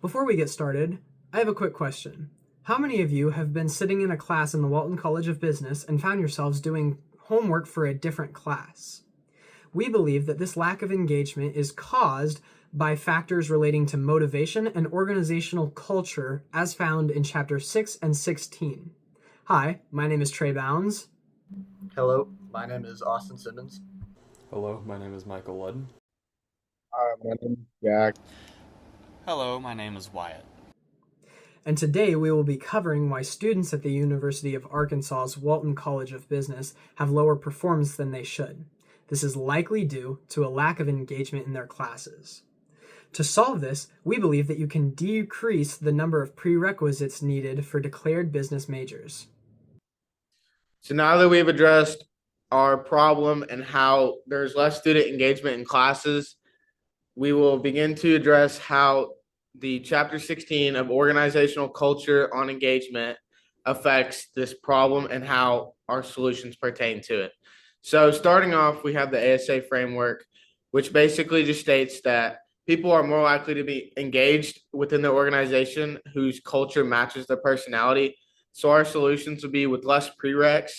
Before we get started, I have a quick question. How many of you have been sitting in a class in the Walton College of Business and found yourselves doing homework for a different class? We believe that this lack of engagement is caused by factors relating to motivation and organizational culture as found in Chapter 6 and 16. Hi, my name is Trey Bounds. Hello, my name is Austin Simmons. Hello, my name is Michael Ludden. Hi, my name is Jack. Hello, my name is Wyatt. And today we will be covering why students at the University of Arkansas's Walton College of Business have lower performance than they should. This is likely due to a lack of engagement in their classes. To solve this, we believe that you can decrease the number of prerequisites needed for declared business majors. So now that we've addressed our problem and how there's less student engagement in classes, we will begin to address how the Chapter 16 of Organizational Culture on Engagement affects this problem and how our solutions pertain to it. So starting off, we have the ASA framework, which basically just states that people are more likely to be engaged within their organization whose culture matches their personality. So our solutions would be with less prereqs.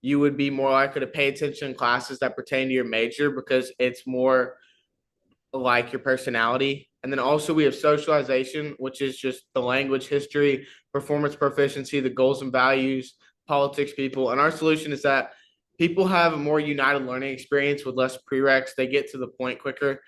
You would be more likely to pay attention in classes that pertain to your major because it's more like your personality. And then also we have socialization, which is just the language, history, performance proficiency, the goals and values, politics, people. And our solution is that people have a more united learning experience with less prereqs. They get to the point quicker.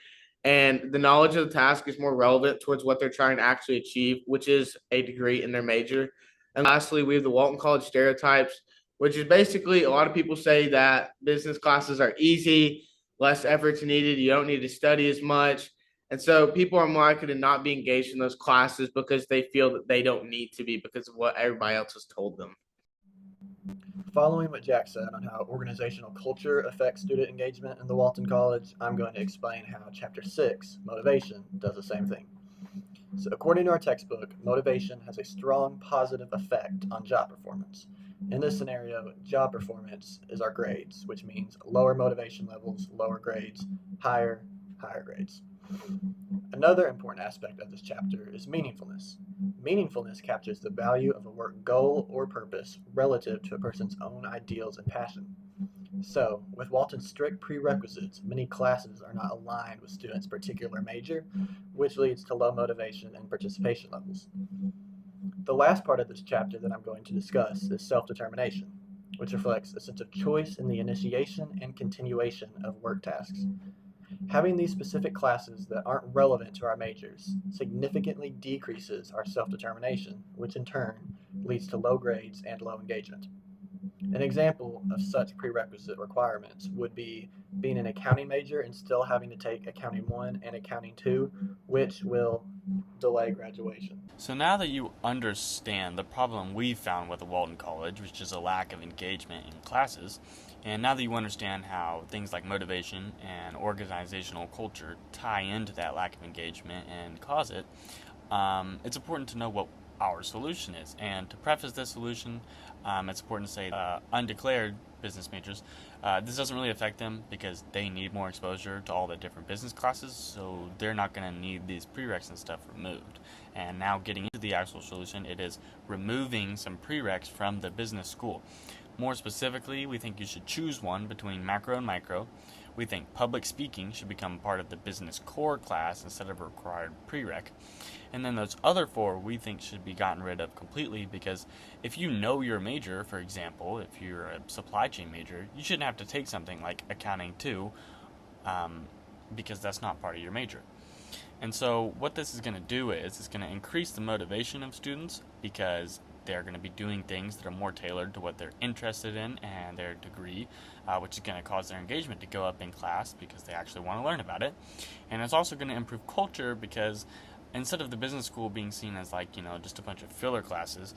And the knowledge of the task is more relevant towards what they're trying to actually achieve, which is a degree in their major. And lastly, we have the Walton College stereotypes, which is basically a lot of people say that business classes are easy, less effort's needed, you don't need to study as much. And so people are more likely to not be engaged in those classes because they feel that they don't need to be because of what everybody else has told them. Following what Jack said on how organizational culture affects student engagement in the Walton College, I'm going to explain how Chapter 6, motivation, does the same thing. So according to our textbook, motivation has a strong positive effect on job performance. In this scenario, job performance is our grades, which means lower motivation levels, lower grades, higher grades. Another important aspect of this chapter is meaningfulness. Meaningfulness captures the value of a work goal or purpose relative to a person's own ideals and passion. So, with Walton's strict prerequisites, many classes are not aligned with students' particular major, which leads to low motivation and participation levels. The last part of this chapter that I'm going to discuss is self-determination, which reflects a sense of choice in the initiation and continuation of work tasks. Having these specific classes that aren't relevant to our majors significantly decreases our self-determination, which in turn leads to low grades and low engagement. An example of such prerequisite requirements would be being an accounting major and still having to take accounting 1 and accounting 2, which will delay graduation. So now that you understand the problem we found with the Walton College, which is a lack of engagement in classes, and now that you understand how things like motivation and organizational culture tie into that lack of engagement and cause it, it's important to know what our solution is. And to preface this solution, it's important to say undeclared business majors, this doesn't really affect them because they need more exposure to all the different business classes, so they're not going to need these prereqs and stuff removed. And now getting into the actual solution, it is removing some prereqs from the business school. More specifically, we think you should choose one between macro and micro. We think public speaking should become part of the business core class instead of a required prereq. And then those other 4 we think should be gotten rid of completely because if you know your major, for example, if you're a supply chain major, you shouldn't have to take something like accounting 2 because that's not part of your major. And so what this is going to do is it's going to increase the motivation of students because they're going to be doing things that are more tailored to what they're interested in and their degree, which is going to cause their engagement to go up in class because they actually want to learn about it. And it's also going to improve culture because instead of the business school being seen as just a bunch of filler classes,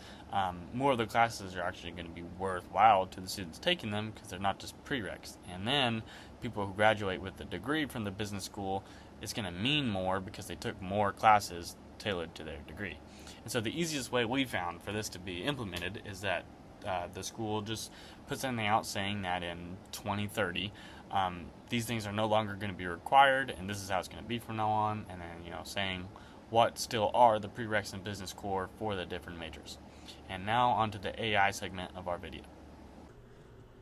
more of the classes are actually going to be worthwhile to the students taking them because they're not just prereqs. And then people who graduate with a degree from the business school, it's going to mean more because they took more classes tailored to their degree. And so the easiest way we found for this to be implemented is that the school just puts something out saying that in 2030, these things are no longer going to be required, and this is how it's going to be from now on, and then saying what still are the prereqs and business core for the different majors. And now onto the AI segment of our video.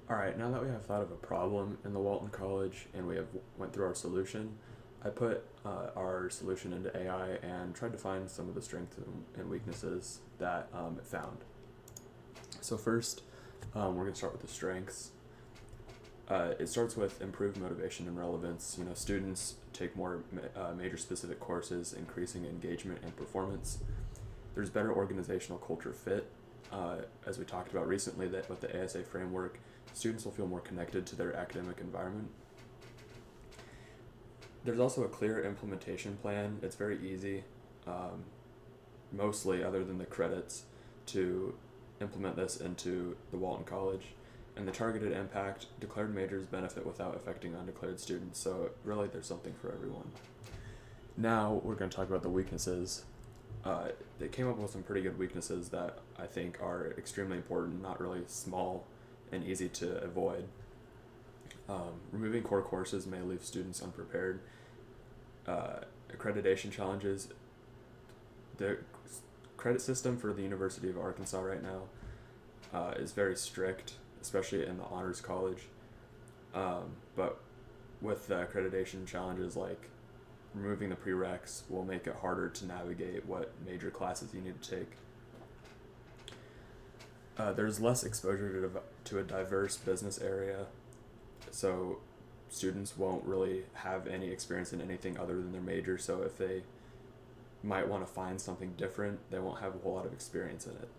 Alright, now that we have thought of a problem in the Walton College and we have went through our solution, I put our solution into AI and tried to find some of the strengths and weaknesses that it found. So first, we're going to start with the strengths. It starts with improved motivation and relevance. Students take more major specific courses, increasing engagement and performance. There's better organizational culture fit. As we talked about recently, that with the ASA framework, students will feel more connected to their academic environment. There's also a clear implementation plan. It's very easy, mostly other than the credits, to implement this into the Walton College. And the targeted impact, declared majors benefit without affecting undeclared students, so really there's something for everyone. Now we're going to talk about the weaknesses. They came up with some pretty good weaknesses that I think are extremely important, not really small and easy to avoid. Removing core courses may leave students unprepared. Accreditation challenges. The credit system for the University of Arkansas right now is very strict, especially in the honors college. But with the accreditation challenges, like removing the prereqs will make it harder to navigate what major classes you need to take. There's less exposure to a diverse business area, so students won't really have any experience in anything other than their major, so if they might want to find something different, they won't have a whole lot of experience in it.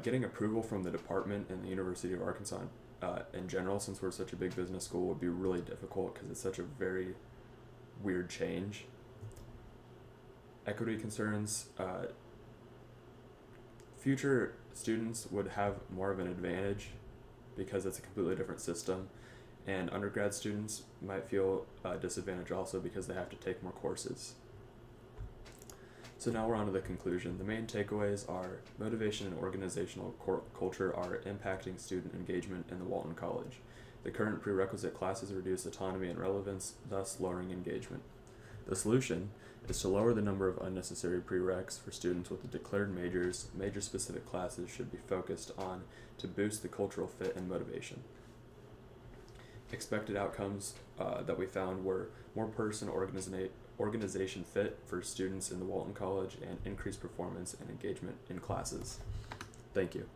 Getting approval from the department and the University of Arkansas in general, since we're such a big business school, would be really difficult because it's such a very weird change. Equity concerns. Future students would have more of an advantage because it's a completely different system, and undergrad students might feel disadvantaged also because they have to take more courses. So now we're on to the conclusion. The main takeaways are motivation and organizational culture are impacting student engagement in the Walton College. The current prerequisite classes reduce autonomy and relevance, thus lowering engagement. The solution is to lower the number of unnecessary prereqs for students with the declared majors. Major-specific classes should be focused on to boost the cultural fit and motivation. Expected outcomes that we found were more person organization fit for students in the Walton College and increased performance and engagement in classes. Thank you.